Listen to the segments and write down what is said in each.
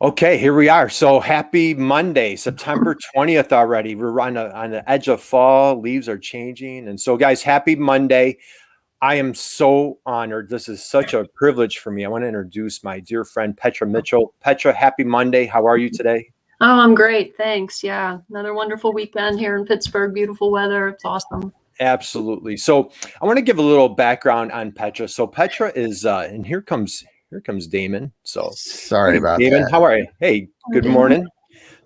Okay, here we are. So happy Monday, September 20th already. We're on the edge of fall. Leaves are changing. And so, guys, happy Monday. I am so honored. This is such a privilege for me. I want to introduce my dear friend, Petra Mitchell. Petra, happy Monday. How are you today? Oh, I'm great. Thanks. Yeah. Another wonderful weekend here in Pittsburgh. Beautiful weather. It's awesome. Absolutely. So I want to give a little background on Petra. So Petra is, and here comes Damon. So Sorry hey, about Damon, that. how are you? Hey, good morning.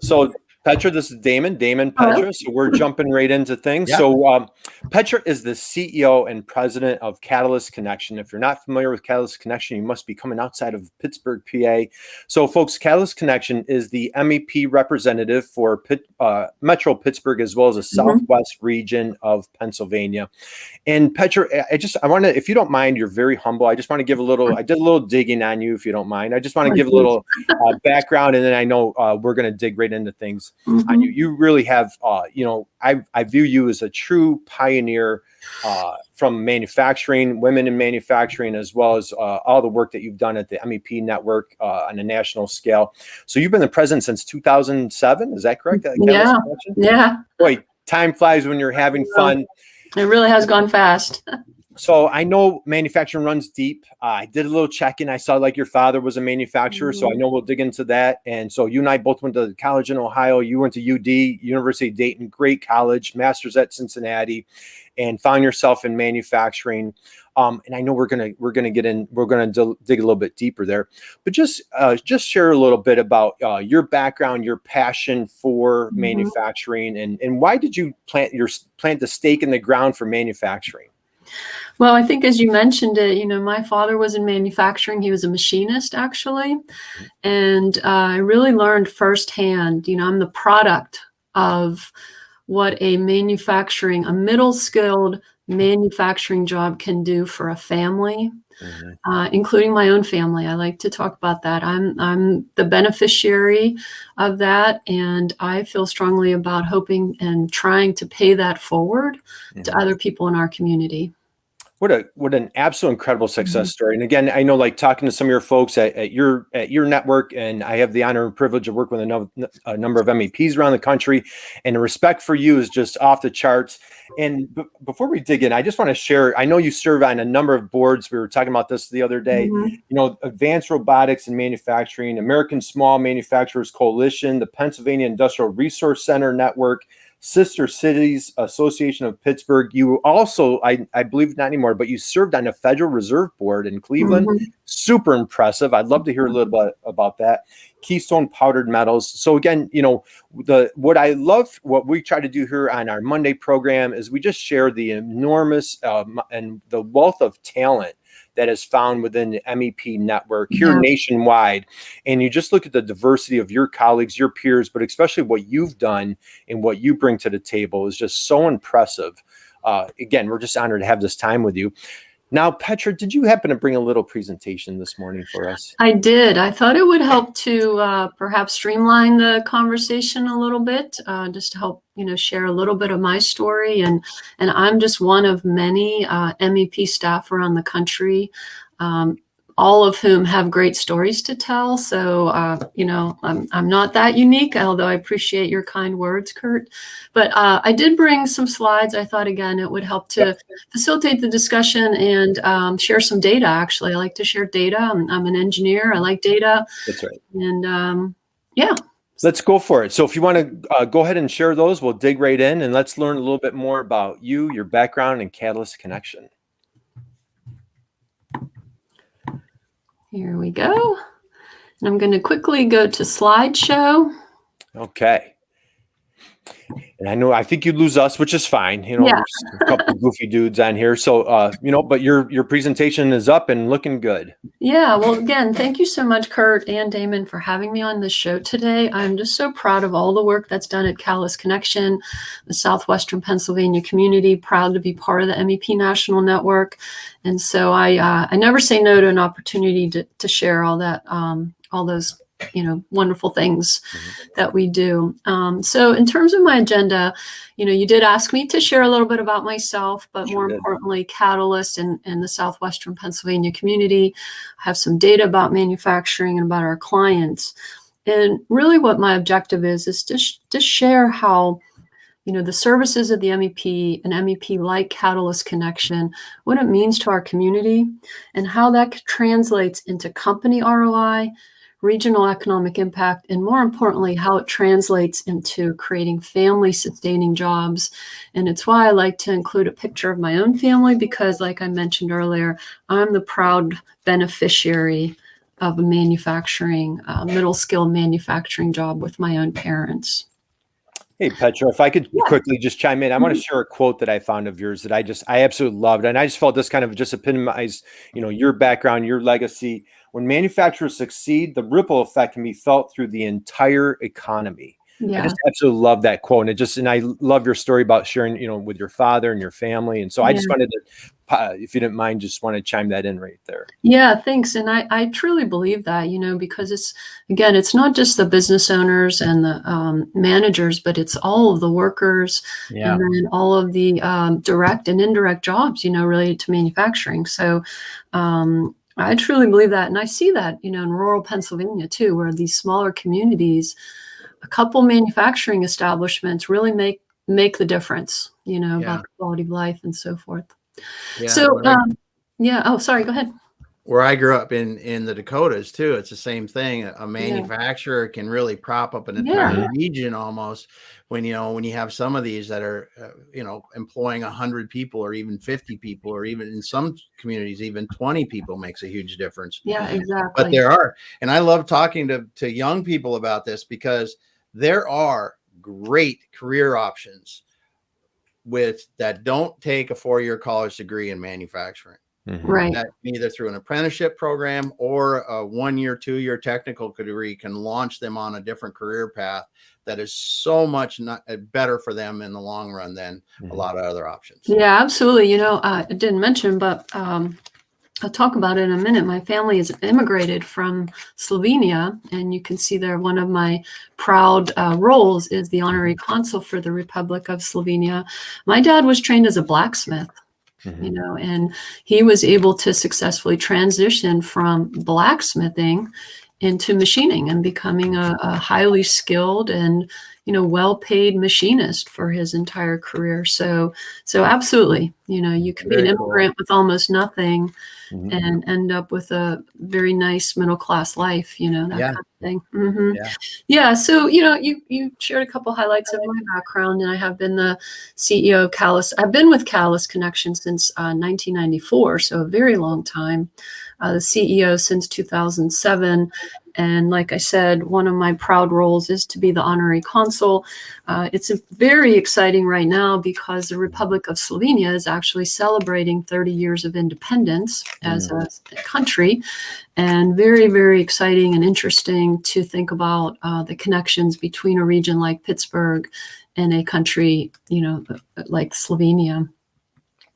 So Petra, this is Damon, Hello. Petra. So we're jumping right into things. Yeah. So Petra is the CEO and president of Catalyst Connection. If you're not familiar with Catalyst Connection, you must be coming outside of Pittsburgh, PA. So folks, Catalyst Connection is the MEP representative for Metro Pittsburgh, as well as the Southwest region of Pennsylvania. And Petra, I want to, if you don't mind, you're very humble. I just want to give I did a little digging on you, if you don't mind. I just want to give a little background, and then I know we're going to dig right into things on you. You really have, I view you as a true pioneer from manufacturing, women in manufacturing, as well as all the work that you've done at the MEP network on a national scale. So you've been the president since 2007. Is that correct? Yeah. Boy, time flies when you're having fun. It really has gone fast. So I know manufacturing runs deep. I did a little check-in. I saw like your father was a manufacturer, so I know we'll dig into that. And so you and I both went to college in Ohio. You went to UD, University of Dayton, great college, master's at Cincinnati, and found yourself in manufacturing. And I know we're gonna dig a little bit deeper there, but just share a little bit about your background, your passion for manufacturing, and why did you plant the stake in the ground for manufacturing? Well, I think as you mentioned it, my father was in manufacturing. He was a machinist, actually. And I really learned firsthand, I'm the product of what a middle-skilled manufacturing job can do for a family, including my own family. I like to talk about that. I'm the beneficiary of that, and I feel strongly about hoping and trying to pay that forward to other people in our community. What an absolute incredible success story. And again, I know, like, talking to some of your folks at your network, and I have the honor and privilege of working with a number of MEPs around the country, and the respect for you is just off the charts. And before we dig in, I just want to share, I know you serve on a number of boards. We were talking about this the other day, Advanced Robotics and Manufacturing, American Small Manufacturers Coalition, the Pennsylvania Industrial Resource Center Network, Sister Cities Association of Pittsburgh. You also, I believe not anymore, but you served on the Federal Reserve Board in Cleveland. Super impressive. I'd love to hear a little bit about that. Keystone Powdered Metals. So again, what we try to do here on our Monday program is we just share the enormous and the wealth of talent that is found within the MEP network here nationwide. And you just look at the diversity of your colleagues, your peers, but especially what you've done and what you bring to the table is just so impressive. Again, we're just honored to have this time with you. Now, Petra, did you happen to bring a little presentation this morning for us? I did. I thought it would help to perhaps streamline the conversation a little bit, just to help, share a little bit of my story. And I'm just one of many MEP staff around the country, all of whom have great stories to tell. So, I'm not that unique, although I appreciate your kind words, Kurt. But I did bring some slides. I thought, again, it would help to facilitate the discussion and share some data, actually. I like to share data. I'm an engineer. I like data. That's right. And Let's go for it. So if you want to go ahead and share those, we'll dig right in and let's learn a little bit more about you, your background, and Catalyst Connection. Here we go. And I'm going to quickly go to slideshow. Okay. And I think you'd lose us, which is fine. There's a couple of goofy dudes on here. So, but your presentation is up and looking good. Yeah. Well, again, thank you so much, Kurt and Damon, for having me on this show today. I'm just so proud of all the work that's done at Catalyst Connection, the Southwestern Pennsylvania community, proud to be part of the MEP National Network. And so I never say no to an opportunity to share all that, all those wonderful things that we do. So in terms of my agenda, you did ask me to share a little bit about myself, but more importantly, Catalyst and the Southwestern Pennsylvania community. I have some data about manufacturing and about our clients. And really what my objective is to share how, the services of the MEP, an MEP like Catalyst Connection, what it means to our community, and how that translates into company ROI, regional economic impact, and more importantly, how it translates into creating family-sustaining jobs. And it's why I like to include a picture of my own family, because like I mentioned earlier, I'm the proud beneficiary of a middle-skill manufacturing job with my own parents. Hey, Petra, if I could quickly just chime in, I want to share a quote that I found of yours that I absolutely loved. And I just felt this kind of just epitomized, your background, your legacy. When manufacturers succeed, the ripple effect can be felt through the entire economy. I just absolutely love that quote. And I love your story about sharing, with your father and your family. And so I just wanted to, if you didn't mind, just want to chime that in right there. Yeah, thanks. And I truly believe that, because it's not just the business owners and the managers, but it's all of the workers and then all of the direct and indirect jobs, related to manufacturing. So I truly believe that. And I see that, in rural Pennsylvania too, where these smaller communities, a couple manufacturing establishments really make the difference, about the quality of life and so forth. Yeah. So, oh, sorry, go ahead. Where I grew up in the Dakotas too, it's the same thing. A manufacturer can really prop up an entire region almost when you have some of these that are, employing 100 people or even 50 people, or even in some communities, even 20 people makes a huge difference. Yeah, exactly. But there are, and I love talking to young people about this, because there are great career options that don't take a 4-year college degree in manufacturing. Right. That either through an apprenticeship program or a 1-year, 2-year technical degree can launch them on a different career path that is so much better for them in the long run than a lot of other options. Yeah, absolutely. I didn't mention, but I'll talk about it in a minute. My family has immigrated from Slovenia, and you can see there one of my proud roles is the Honorary Consul for the Republic of Slovenia. My dad was trained as a blacksmith, and he was able to successfully transition from blacksmithing into machining and becoming a highly skilled and well-paid machinist for his entire career. So absolutely, you can be an immigrant with almost nothing and end up with a very nice middle-class life, that kind of thing. So you shared a couple highlights of my background, and I have been the CEO of Catalyst. I've been with Catalyst Connection since 1994, so a very long time. The CEO since 2007. And like I said, one of my proud roles is to be the Honorary Consul. It's very exciting right now because the Republic of Slovenia is actually celebrating 30 years of independence as a country. And very, very exciting and interesting to think about the connections between a region like Pittsburgh and a country, like Slovenia.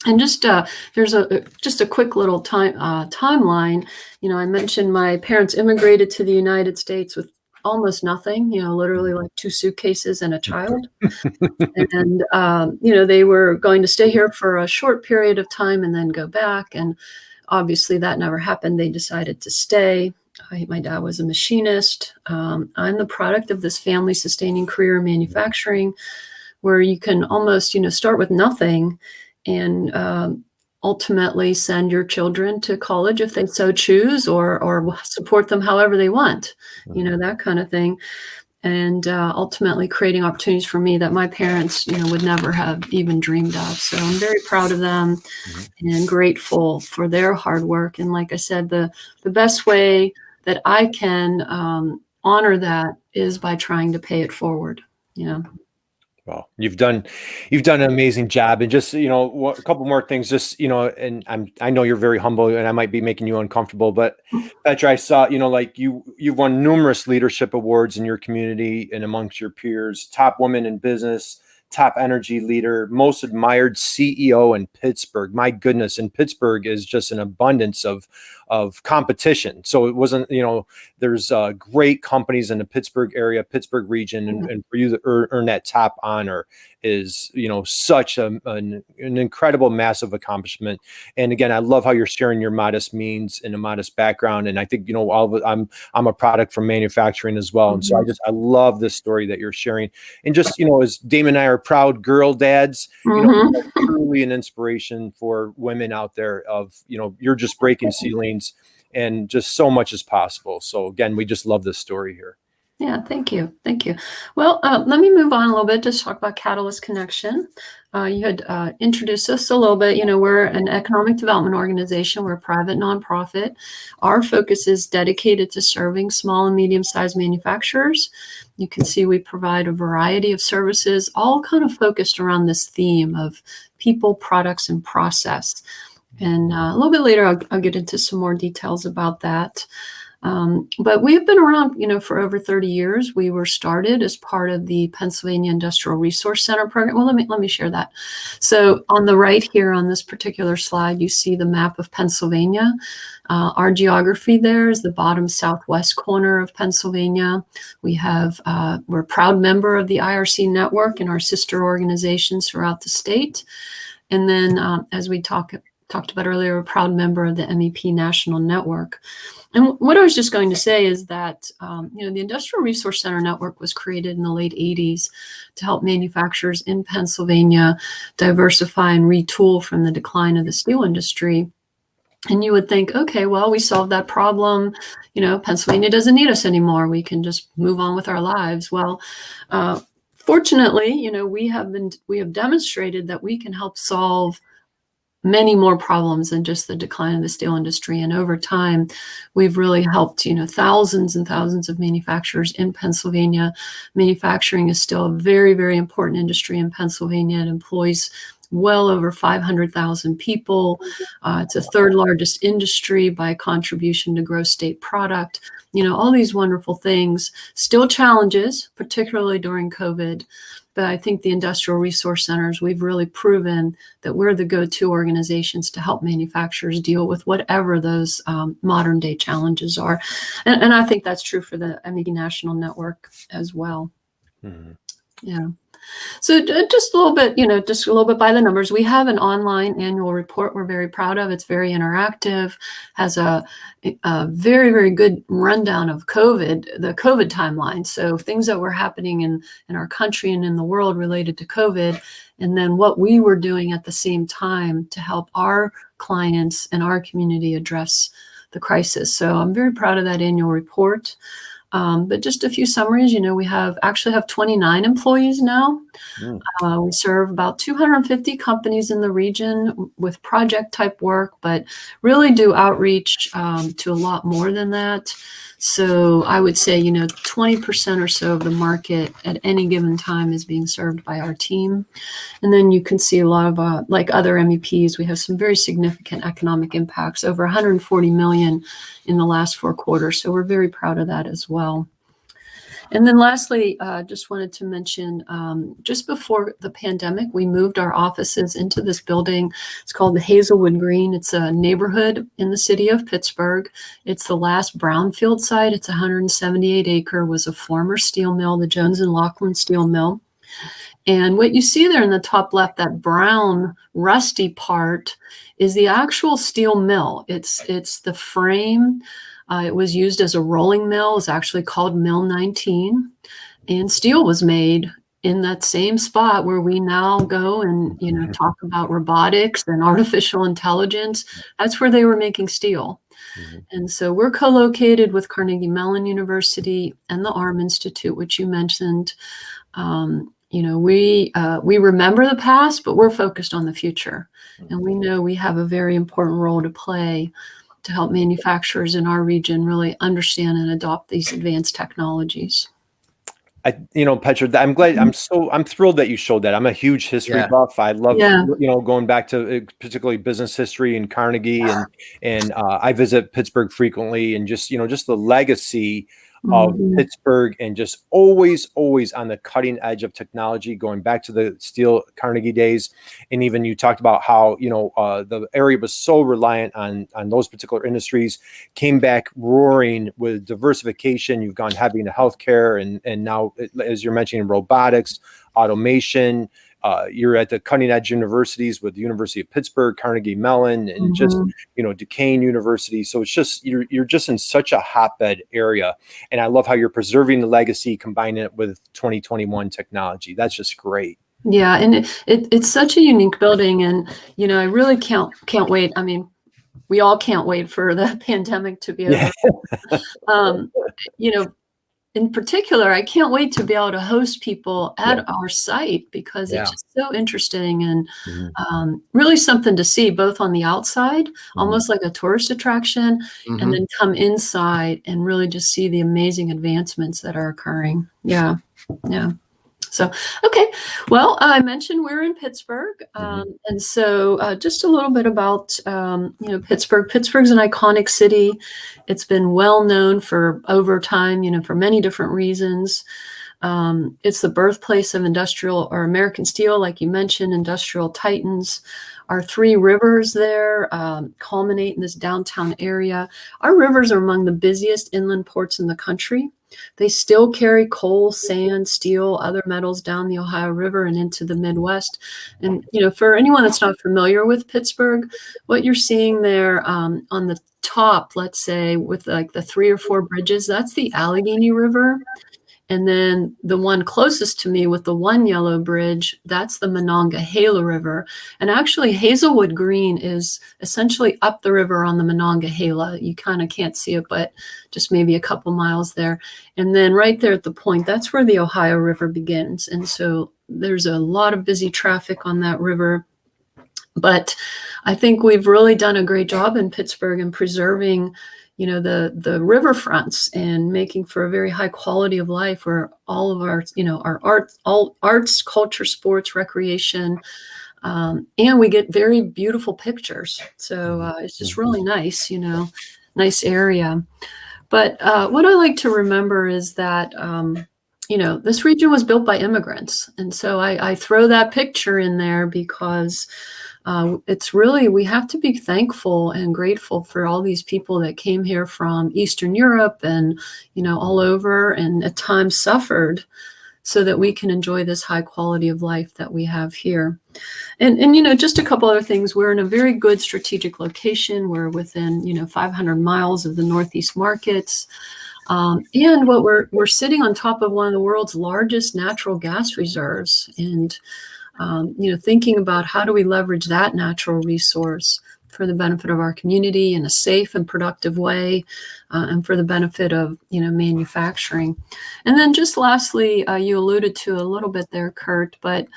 And just there's a quick little timeline. I mentioned my parents immigrated to the United States with almost nothing. Literally like 2 suitcases and a child. And they were going to stay here for a short period of time and then go back. And obviously that never happened. They decided to stay. My dad was a machinist. I'm the product of this family-sustaining career in manufacturing, where you can almost start with nothing and ultimately send your children to college if they so choose, or support them however they want, that kind of thing. And ultimately creating opportunities for me that my parents, would never have even dreamed of. So I'm very proud of them and grateful for their hard work. And like I said, the best way that I can honor that is by trying to pay it forward, Well, you've done an amazing job. And just, a couple more things, just, and I know you're very humble and I might be making you uncomfortable, but Petra, I saw, like you've won numerous leadership awards in your community and amongst your peers, top woman in business, top energy leader, most admired CEO in Pittsburgh. My goodness. And Pittsburgh is just an abundance of competition. So it wasn't, there's great companies in the Pittsburgh area, Pittsburgh region, and for you to earn that top honor is, such an incredible, massive accomplishment. And again, I love how you're sharing your modest means and a modest background. And I think, I'm a product from manufacturing as well. And so I love this story that you're sharing. And just, as Damon and I are proud girl dads, truly an inspiration for women out there of, you're just breaking ceilings and just so much is possible. So again, we just love this story here. Yeah, thank you. Thank you. Well, let me move on a little bit to talk about Catalyst Connection. You had introduced us a little bit. We're an economic development organization. We're a private nonprofit. Our focus is dedicated to serving small and medium-sized manufacturers. You can see we provide a variety of services, all kind of focused around this theme of people, products, and process. And a little bit later, I'll get into some more details about that. But we've been around, for over 30 years. We were started as part of the Pennsylvania Industrial Resource Center program. Well, let me share that. So on the right here on this particular slide, you see the map of Pennsylvania. Our geography there is the bottom southwest corner of Pennsylvania. We're a proud member of the IRC network and our sister organizations throughout the state. And then as we talked about earlier, we're a proud member of the MEP National Network. And what I was just going to say is that, the Industrial Resource Center Network was created in the late 80s to help manufacturers in Pennsylvania diversify and retool from the decline of the steel industry. And you would think, okay, well, we solved that problem. Pennsylvania doesn't need us anymore. We can just move on with our lives. Well, fortunately, we have demonstrated that we can help solve many more problems than just the decline of the steel industry. And over time, we've really helped, thousands and thousands of manufacturers in Pennsylvania. Manufacturing is still a very, very important industry in Pennsylvania. It employs well over 500,000 people. It's a third largest industry by contribution to gross state product. All these wonderful things, still challenges, particularly during COVID. But I think the industrial resource centers, we've really proven that we're the go-to organizations to help manufacturers deal with whatever those modern day challenges are. And I think that's true for the MEP National Network as well. Mm-hmm. Yeah. So just a little bit by the numbers. We have an online annual report we're very proud of. It's very interactive, has a very, very good rundown of the COVID timeline. So things that were happening in our country and in the world related to COVID, and then what we were doing at the same time to help our clients and our community address the crisis. So I'm very proud of that annual report. But just a few summaries, we actually have 29 employees now. We serve about 250 companies in the region with project type work, but really do outreach to a lot more than that. So I would say, 20% or so of the market at any given time is being served by our team. And then you can see a lot of, like other MEPs, we have some very significant economic impacts, over 140 million in the last 4 quarters. So we're very proud of that as well. And then lastly, just wanted to mention, just before the pandemic, we moved our offices into this building. It's called the Hazelwood Green. It's a neighborhood in the city of Pittsburgh. It's the last brownfield site. It's 178 acre, was a former steel mill, the Jones and Laughlin steel mill. And what you see there in the top left, that brown rusty part, is the actual steel mill. It's the frame. It was used as a rolling mill. It's actually called Mill 19. And steel was made in that same spot where we now go and, talk about robotics and artificial intelligence. That's where they were making steel. Mm-hmm. And so we're co-located with Carnegie Mellon University and the Arm Institute, which you mentioned. We remember the past, but we're focused on the future. And we know we have a very important role to play to help manufacturers in our region really understand and adopt these advanced technologies. Petra, I'm thrilled that you showed that. I'm a huge history buff. I love, going back to particularly business history and Carnegie, and I visit Pittsburgh frequently, and just the legacy of Pittsburgh, and just always on the cutting edge of technology, going back to the steel Carnegie days. And even you talked about how, the area was so reliant on those particular industries, came back roaring with diversification. You've gone heavy into healthcare, and now, as you're mentioning, robotics, automation, you're at the cutting edge universities with the University of Pittsburgh, Carnegie Mellon, and just, Duquesne University. So it's just, you're just in such a hotbed area. And I love how you're preserving the legacy, combining it with 2021 technology. That's just great. Yeah, and it's such a unique building, and I really can't wait. I mean, we all can't wait for the pandemic to be over. In particular, I can't wait to be able to host people at our site, because it's just so interesting and really something to see, both on the outside, almost like a tourist attraction, and then come inside and really just see the amazing advancements that are occurring. Yeah. So, okay. Well, I mentioned we're in Pittsburgh. And so just a little bit about, Pittsburgh. Pittsburgh's an iconic city. It's been well known for over time, for many different reasons. It's the birthplace of industrial or American steel, like you mentioned, industrial titans. Our three rivers there culminate in this downtown area. Our rivers are among the busiest inland ports in the country. They still carry coal, sand, steel, other metals down the Ohio River and into the Midwest. And, for anyone that's not familiar with Pittsburgh, what you're seeing there on the top, let's say, with like the 3 or 4 bridges, that's the Allegheny River. And then the one closest to me with the one yellow bridge, that's the Monongahela River. And actually, Hazelwood Green is essentially up the river on the Monongahela. You kind of can't see it, but just maybe a couple miles there. And then right there at the point, that's where the Ohio River begins. And so there's a lot of busy traffic on that river. But I think we've really done a great job in Pittsburgh in preserving the riverfronts and making for a very high quality of life, where all of our, all arts, culture, sports, recreation, and we get very beautiful pictures. So it's just really nice, nice area. But what I like to remember is that, this region was built by immigrants. And so I throw that picture in there because it's really, we have to be thankful and grateful for all these people that came here from Eastern Europe and, all over, and at times suffered so that we can enjoy this high quality of life that we have here. And just a couple other things. We're in a very good strategic location. We're within, 500 miles of the Northeast markets. And what we're sitting on top of one of the world's largest natural gas reserves. And thinking about how do we leverage that natural resource for the benefit of our community in a safe and productive way, and for the benefit of, manufacturing. And then just lastly, you alluded to a little bit there, Kurt, but,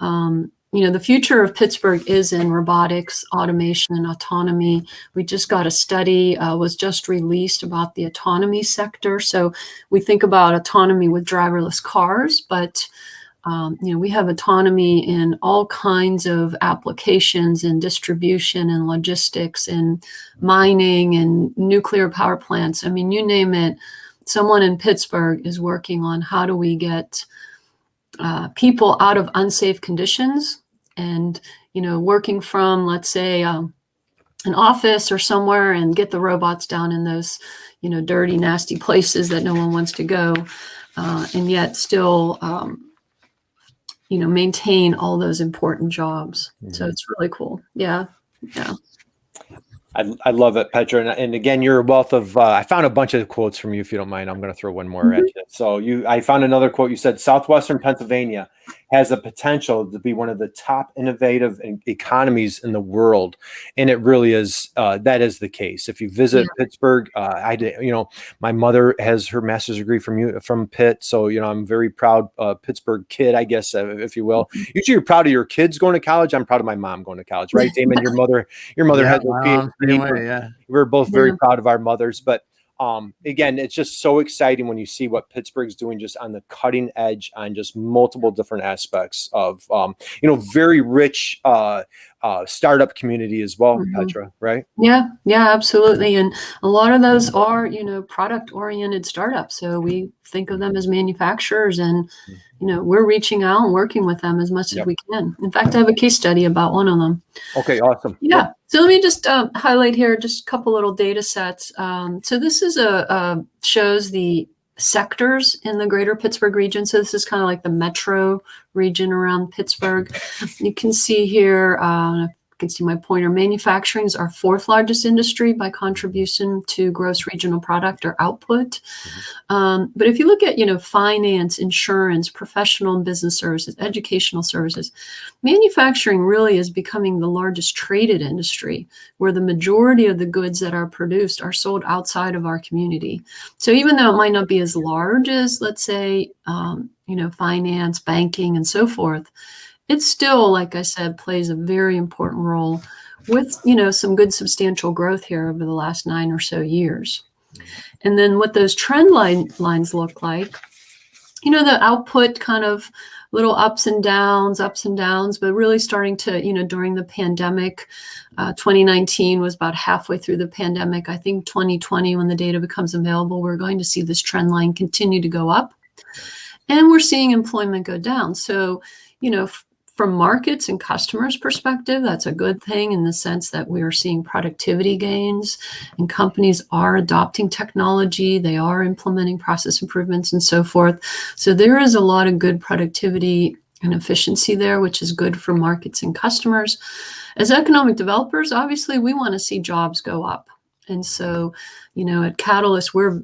the future of Pittsburgh is in robotics, automation, and autonomy. We just got a study, was just released about the autonomy sector. So we think about autonomy with driverless cars, but we have autonomy in all kinds of applications in distribution and logistics and mining and nuclear power plants. I mean, you name it, someone in Pittsburgh is working on how do we get people out of unsafe conditions and, working from, let's say, an office or somewhere, and get the robots down in those, dirty, nasty places that no one wants to go, and yet still maintain all those important jobs. So it's really cool. Yeah. I love it, Petra. And again, you're a wealth of, I found a bunch of quotes from you, if you don't mind. I'm going to throw one more at you. So I found another quote. You said, Southwestern Pennsylvania has the potential to be one of the top innovative economies in the world. And it really is, that is the case. If you visit Pittsburgh, my mother has her master's degree from Pitt. So, I'm very proud Pittsburgh kid, I guess, if you will. Usually you're proud of your kids going to college. I'm proud of my mom going to college, right? Damon, your mother has a PhD. We're both very proud of our mothers, but again, it's just so exciting when you see what Pittsburgh's doing just on the cutting edge on just multiple different aspects of, very rich startup community as well, Petra, right? Yeah, absolutely. And a lot of those are, product oriented startups. So we think of them as manufacturers, and, we're reaching out and working with them as much as we can. In fact, I have a case study about one of them. Okay, awesome. Yeah. So let me just highlight here just a couple little data sets. So this is shows the sectors in the greater Pittsburgh region. So this is kind of like the metro region around Pittsburgh. You can see here, you can see my pointer, manufacturing is our fourth largest industry by contribution to gross regional product or output. But if you look at, finance, insurance, professional and business services, educational services, manufacturing really is becoming the largest traded industry, where the majority of the goods that are produced are sold outside of our community. So even though it might not be as large as, let's say, finance, banking, and so forth, it still, like I said, plays a very important role with, some good substantial growth here over the last 9 or so years. And then what those trend lines look like, the output kind of little ups and downs, but really starting to, during the pandemic, 2019 was about halfway through the pandemic. I think 2020, when the data becomes available, we're going to see this trend line continue to go up. And we're seeing employment go down. So, from markets and customers' perspective, that's a good thing in the sense that we are seeing productivity gains and companies are adopting technology. They are implementing process improvements and so forth. So there is a lot of good productivity and efficiency there, which is good for markets and customers. As economic developers, obviously, we want to see jobs go up. And so, at Catalyst, we're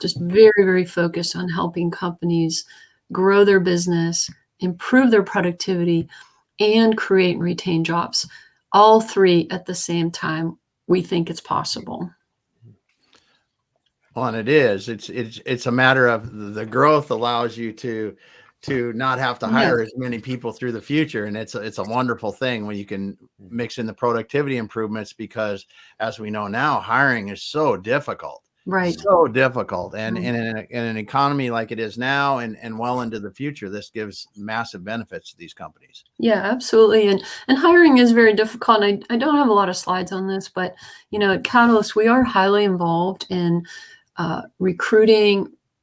just very, very focused on helping companies grow their business, improve their productivity, and create and retain jobs. All three at the same time, we think it's possible. Well, and it is. It's a matter of the growth allows you to not have to hire as many people through the future, and it's a wonderful thing when you can mix in the productivity improvements, because as we know now, hiring is so difficult. Right. So difficult. And in an economy like it is now and well into the future, this gives massive benefits to these companies. Yeah, absolutely. And hiring is very difficult. And I don't have a lot of slides on this, but, at Catalyst, we are highly involved in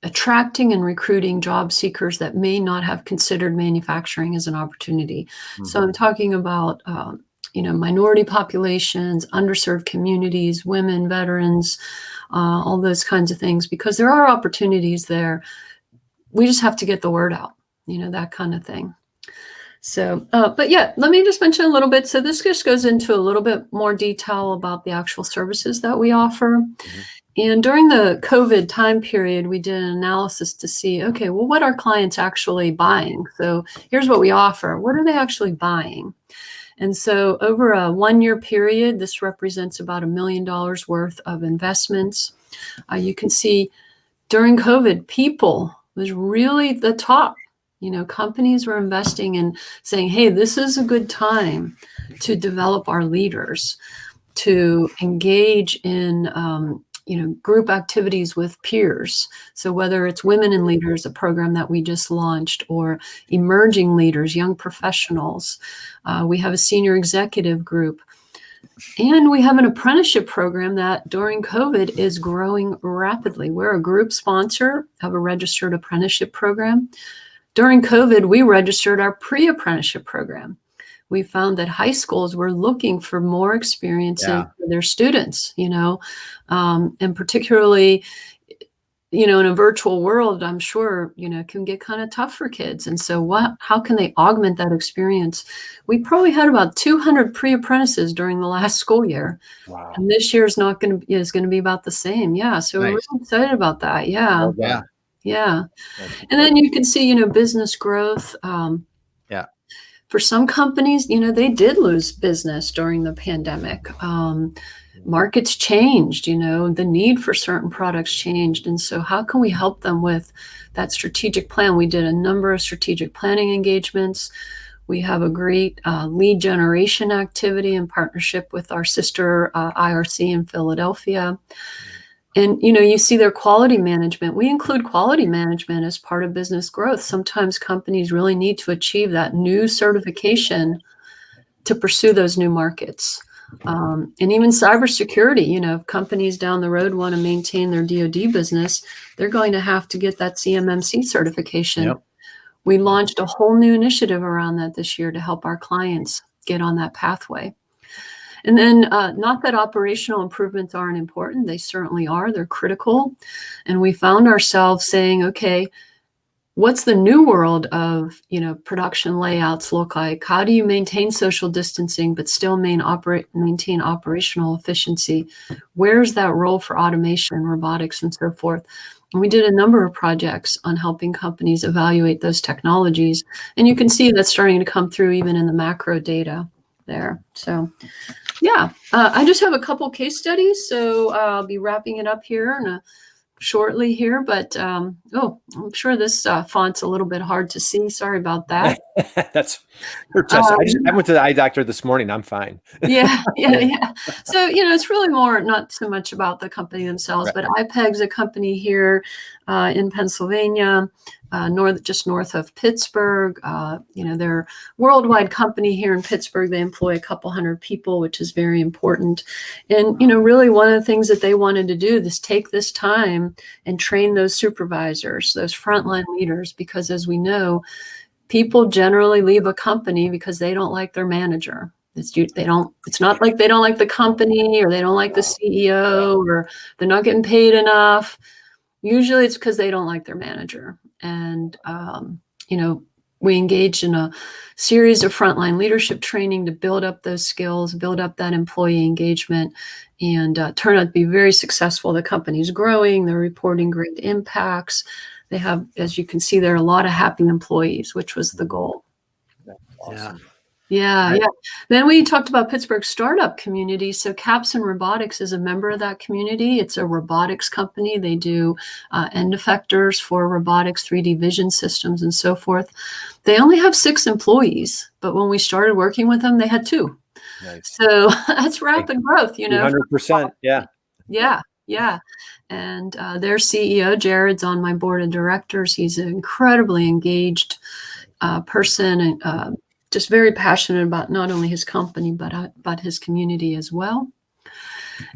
attracting and recruiting job seekers that may not have considered manufacturing as an opportunity. Mm-hmm. So I'm talking about, minority populations, underserved communities, women, veterans, all those kinds of things, because there are opportunities there. We just have to get the word out, that kind of thing. So, but yeah, let me just mention a little bit. So this just goes into a little bit more detail about the actual services that we offer. Mm-hmm. And during the COVID time period, we did an analysis to see, okay, well, what are clients actually buying? So here's what we offer. What are they actually buying? And so over a 1-year period, this represents about $1 million worth of investments. You can see during COVID, people was really the top. Companies were investing in saying, hey, this is a good time to develop our leaders, to engage in group activities with peers. So whether it's Women in Leaders, a program that we just launched, or emerging leaders, young professionals, we have a senior executive group, and we have an apprenticeship program that during COVID is growing rapidly. We're a group sponsor of a registered apprenticeship program. During COVID, we registered our pre-apprenticeship program. We found that high schools were looking for more experience for their students, and particularly, in a virtual world, I'm sure, can get kind of tough for kids. And so how can they augment that experience? We probably had about 200 pre-apprentices during the last school year. Wow. And this year is going to be about the same. Yeah. So We're really excited about that. Yeah. Oh, yeah. Yeah. And then you can see, business growth. For some companies, they did lose business during the pandemic. Markets changed, the need for certain products changed. And so how can we help them with that strategic plan? We did a number of strategic planning engagements. We have a great lead generation activity in partnership with our sister IRC in Philadelphia. And, you see their quality management. We include quality management as part of business growth. Sometimes companies really need to achieve that new certification to pursue those new markets. And even cybersecurity, if companies down the road want to maintain their DoD business, they're going to have to get that CMMC certification. Yep. We launched a whole new initiative around that this year to help our clients get on that pathway. And then not that operational improvements aren't important. They certainly are. They're critical. And we found ourselves saying, okay, what's the new world of, production layouts look like? How do you maintain social distancing but still maintain operational efficiency? Where's that role for automation, robotics, and so forth? And we did a number of projects on helping companies evaluate those technologies. And you can see that's starting to come through even in the macro data there. So yeah, I just have a couple case studies. So I'll be wrapping it up here shortly here, but I'm sure this font's a little bit hard to see. Sorry about that. That's I went to the eye doctor this morning. I'm fine. Yeah. So, it's really more not so much about the company themselves, but IPEG's a company here in Pennsylvania, just north of Pittsburgh. They're a worldwide company here in Pittsburgh. They employ a couple hundred people, which is very important. And, really one of the things that they wanted to do is take this time and train those supervisors, those frontline leaders, because as we know, people generally leave a company because they don't like their manager. It's not like they don't like the company or they don't like the CEO or they're not getting paid enough. Usually it's because they don't like their manager. And, we engaged in a series of frontline leadership training to build up those skills, build up that employee engagement, and turned out to be very successful. The company's growing. They're reporting great impacts. They have, as you can see, there are a lot of happy employees, which was the goal. Awesome. Yeah. Then we talked about Pittsburgh startup community. So Capson Robotics is a member of that community. It's a robotics company. They do end effectors for robotics, 3D vision systems, and so forth. They only have 6 employees, but when we started working with them, they had 2. Nice. So that's rapid growth, 100%. Yeah. Yeah. And their CEO, Jared's on my board of directors. He's an incredibly engaged person and just very passionate about not only his company, but his community as well.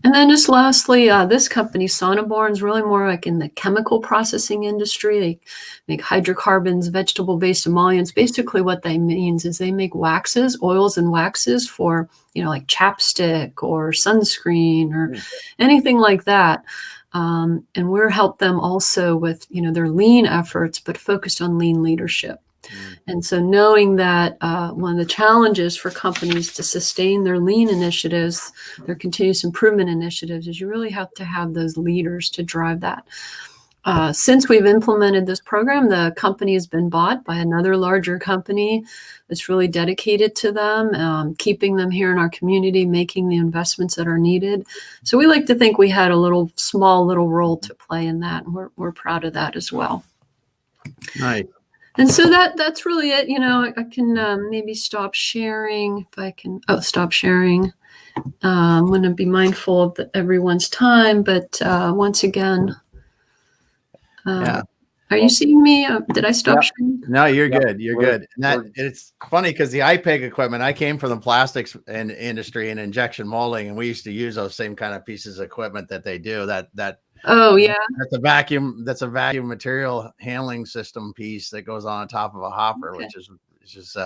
And then just lastly, this company, Sonneborn, is really more like in the chemical processing industry. They make hydrocarbons, vegetable-based emollients. Basically what that means is they make waxes, oils and waxes for, like chapstick or sunscreen or anything like that. And we're help them also with, their lean efforts, but focused on lean leadership. And so knowing that one of the challenges for companies to sustain their lean initiatives, their continuous improvement initiatives, is you really have to have those leaders to drive that. Since we've implemented this program, the company has been bought by another larger company that's really dedicated to them, keeping them here in our community, making the investments that are needed. So we like to think we had a small little role to play in that, and we're proud of that as well. Nice. And so that's really it. I can maybe stop sharing if I can. Oh, stop sharing. I'm going to be mindful of everyone's time, but once again, are you seeing me? Did I stop sharing? No, you're good. You're good. And it's funny because the IPEG equipment, I came from the plastics industry and injection molding, and we used to use those same kind of pieces of equipment that they do. Oh yeah, that's a vacuum material handling system piece that goes on top of a hopper, which is just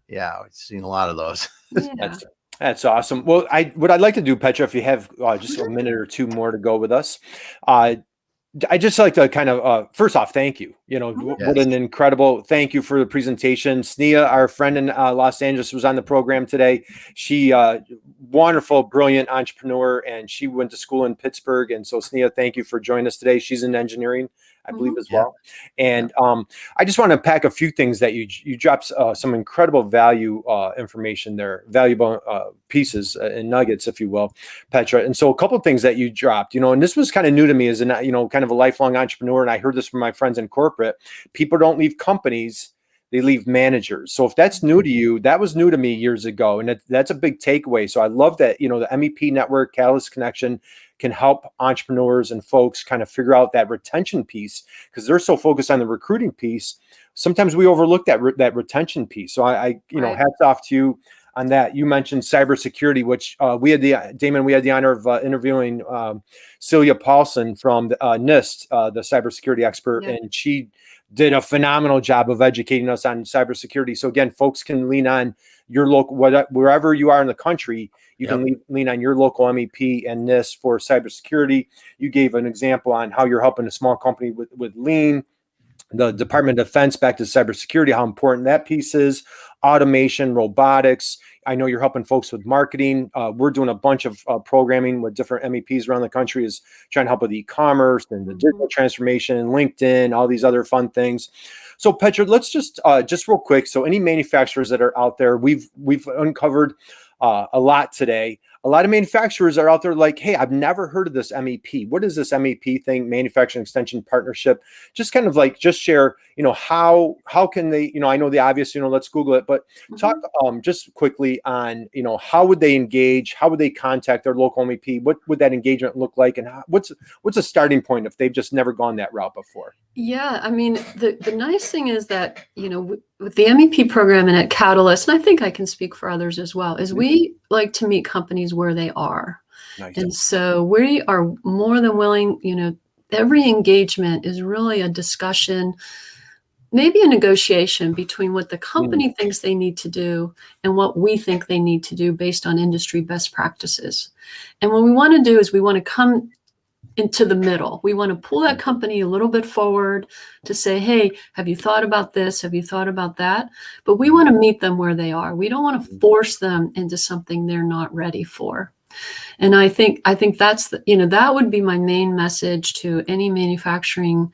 we've seen a lot of those. Yeah. That's awesome. Well, what I'd like to do, Petra, if you have just a minute or 2 more to go with us, I just like to kind of first off, thank you. What an incredible thank you for the presentation. Sneha, our friend in Los Angeles, was on the program today. She wonderful, brilliant entrepreneur, and she went to school in Pittsburgh. And so, Sneha, thank you for joining us today. She's in engineering, I believe, as well. And I just want to pack a few things that you dropped some incredible value information there, valuable pieces and nuggets, if you will, Petra. And so a couple of things that you dropped, and this was kind of new to me as kind of a lifelong entrepreneur. And I heard this from my friends in corporate. People don't leave companies, they leave managers. So if that's new to you, that was new to me years ago. And that's a big takeaway. So I love that, the MEP Network, Catalyst Connection can help entrepreneurs and folks kind of figure out that retention piece, because they're so focused on the recruiting piece. Sometimes we overlook that retention piece. So I hats off to you on that. You mentioned cybersecurity, which we had the honor of interviewing Celia Paulson from NIST, the cybersecurity expert, and she did a phenomenal job of educating us on cybersecurity. So again, folks can lean on your local, wherever you are in the country, you can lean on your local MEP and NIST for cybersecurity. You gave an example on how you're helping a small company with lean, the Department of Defense back to cybersecurity, how important that piece is, automation, robotics. I know you're helping folks with marketing. We're doing a bunch of programming with different MEPs around the country, is trying to help with e-commerce and the digital transformation, LinkedIn, all these other fun things. So Petra, let's just real quick. So any manufacturers that are out there, we've uncovered a lot today. A lot of manufacturers are out there like, hey, I've never heard of this MEP. What is this MEP thing? Manufacturing Extension Partnership. Just kind of like, just share, how can they, I know the obvious, let's Google it, but talk just quickly on, how would they engage? How would they contact their local MEP? What would that engagement look like? And what's a starting point if they've just never gone that route before? Yeah, I mean, the nice thing is that, with the MEP program and at Catalyst, and I think I can speak for others as well, is we like to meet companies where they are. Nice. And so we are more than willing, every engagement is really a discussion, maybe a negotiation between what the company thinks they need to do and what we think they need to do based on industry best practices. And what we want to do is we want to come into the middle. We want to pull that company a little bit forward to say, hey, have you thought about this? Have you thought about that? But we want to meet them where they are. We don't want to force them into something they're not ready for. And I think that's that would be my main message to any manufacturing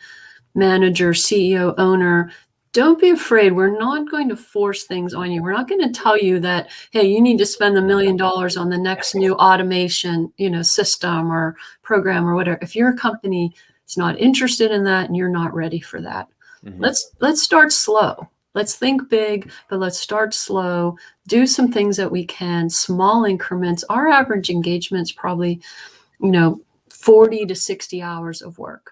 manager, CEO, owner. Don't be afraid. We're not going to force things on you. We're not going to tell you that, hey, you need to spend $1 million on the next new automation, system or program or whatever. If your company is not interested in that and you're not ready for that, let's start slow. Let's think big, but let's start slow. Do some things that we can, small increments. Our average engagement is probably, 40 to 60 hours of work.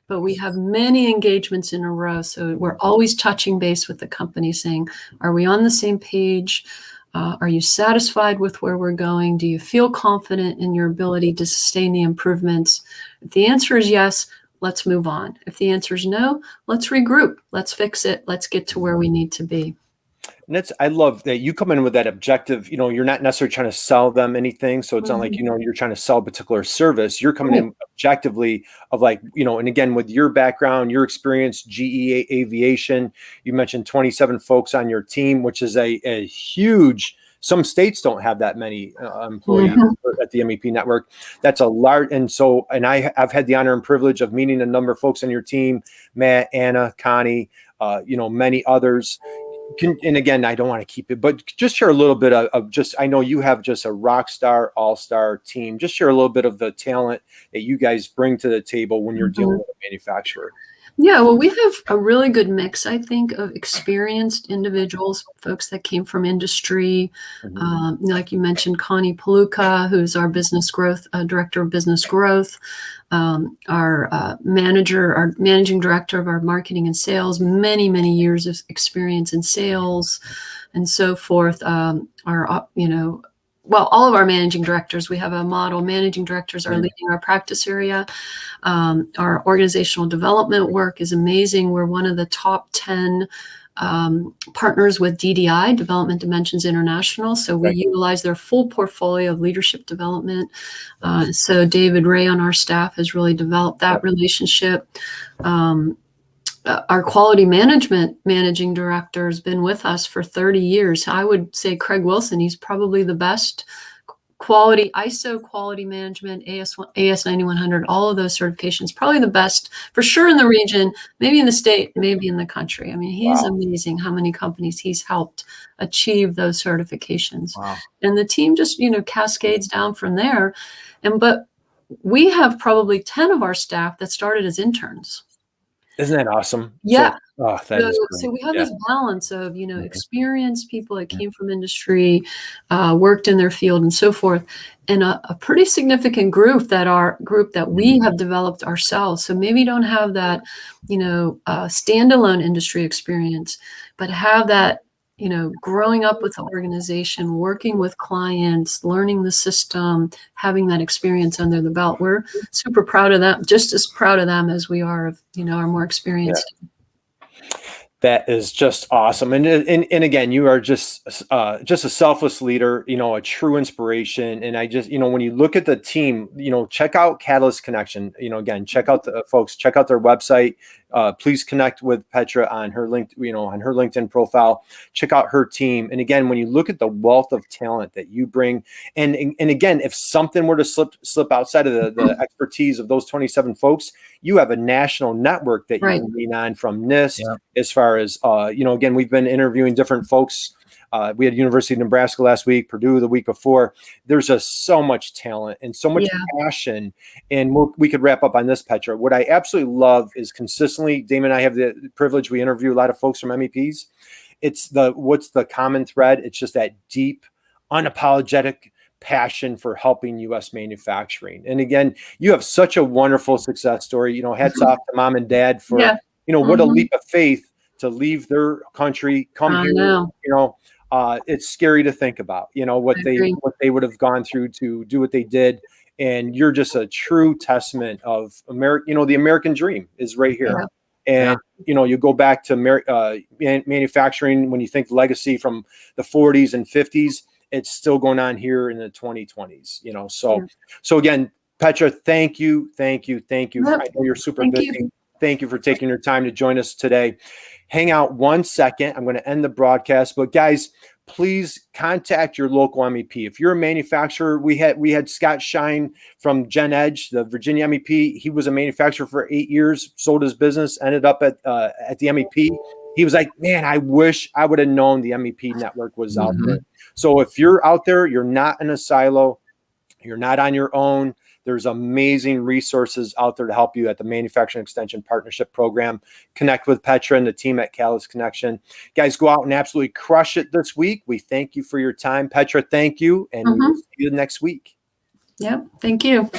But we have many engagements in a row. So we're always touching base with the company saying, are we on the same page? Are you satisfied with where we're going? Do you feel confident in your ability to sustain the improvements? If the answer is yes, let's move on. If the answer is no, let's regroup. Let's fix it. Let's get to where we need to be. And I love that you come in with that objective, you're not necessarily trying to sell them anything. So it's not like, you're trying to sell a particular service. You're coming in objectively of like, and again, with your background, your experience, GE Aviation, you mentioned 27 folks on your team, which is a huge, some states don't have that many employees at the MEP network. That's a large, and I've had the honor and privilege of meeting a number of folks on your team, Matt, Anna, Connie, many others. And again, I don't want to keep it, but just share a little bit of just, I know you have just a rock star, all-star team. Just share a little bit of the talent that you guys bring to the table when you're dealing with a manufacturer. Yeah, well, we have a really good mix, I think, of experienced individuals, folks that came from industry. Like you mentioned, Connie Paluca, who's our business growth director of business growth, our managing director of our marketing and sales, many, many years of experience in sales and so forth. All of our managing directors, we have a model. Managing directors are leading our practice area. Our organizational development work is amazing. We're one of the top 10 partners with DDI, Development Dimensions International. So we utilize their full portfolio of leadership development. So David Ray on our staff has really developed that relationship. Our quality management managing director has been with us for 30 years. I would say Craig Wilson, he's probably the best quality, ISO quality management, AS 9100, all of those certifications, probably the best for sure in the region, maybe in the state, maybe in the country. I mean, he's amazing how many companies he's helped achieve those certifications. Wow. And the team just, cascades down from there. But we have probably 10 of our staff that started as interns. Isn't that awesome? Yeah. So we have this balance of, experienced people that came from industry, worked in their field and so forth, and a pretty significant group that we have developed ourselves. So maybe don't have that, standalone industry experience, but have that, growing up with the organization, working with clients, learning the system, having that experience under the belt. We're super proud of them, just as proud of them as we are of, our more experienced. Yeah. That is just awesome. And again, you are just a selfless leader, a true inspiration. And I just, when you look at the team, check out Catalyst Connection, again, check out the folks, check out their website. Please connect with Petra on her link, on her LinkedIn profile. Check out her team. And again, when you look at the wealth of talent that you bring, and again, if something were to slip outside of the expertise of those 27 folks, you have a national network that you can lean on, from NIST, as far as, again, we've been interviewing different folks. We had University of Nebraska last week, Purdue the week before. There's just so much talent and so much passion. And we could wrap up on this, Petra. What I absolutely love is consistently, Damon and I have the privilege, we interview a lot of folks from MEPs. What's the common thread? It's just that deep, unapologetic passion for helping U.S. manufacturing. And again, you have such a wonderful success story. Hats off to mom and dad for, what a leap of faith to leave their country, come here. It's scary to think about, what they would have gone through to do what they did. And you're just a true testament of America. The American dream is right here. And, you go back to manufacturing, when you think legacy from the 40s and 50s, it's still going on here in the 2020s, So again, Petra, thank you. I know you're super busy. Thank you for taking your time to join us today. Hang out 1 second. I'm going to end the broadcast, but guys, please contact your local MEP. If you're a manufacturer, we had Scott Shine from Gen Edge, the Virginia MEP. He was a manufacturer for 8 years, sold his business, ended up at the MEP. He was like, man, I wish I would have known the MEP network was out there. So if you're out there, you're not in a silo, you're not on your own. There's amazing resources out there to help you at the Manufacturing Extension Partnership Program. Connect with Petra and the team at Catalyst Connection. Guys, go out and absolutely crush it this week. We thank you for your time. Petra, thank you. And we will see you next week. Yep. Thank you.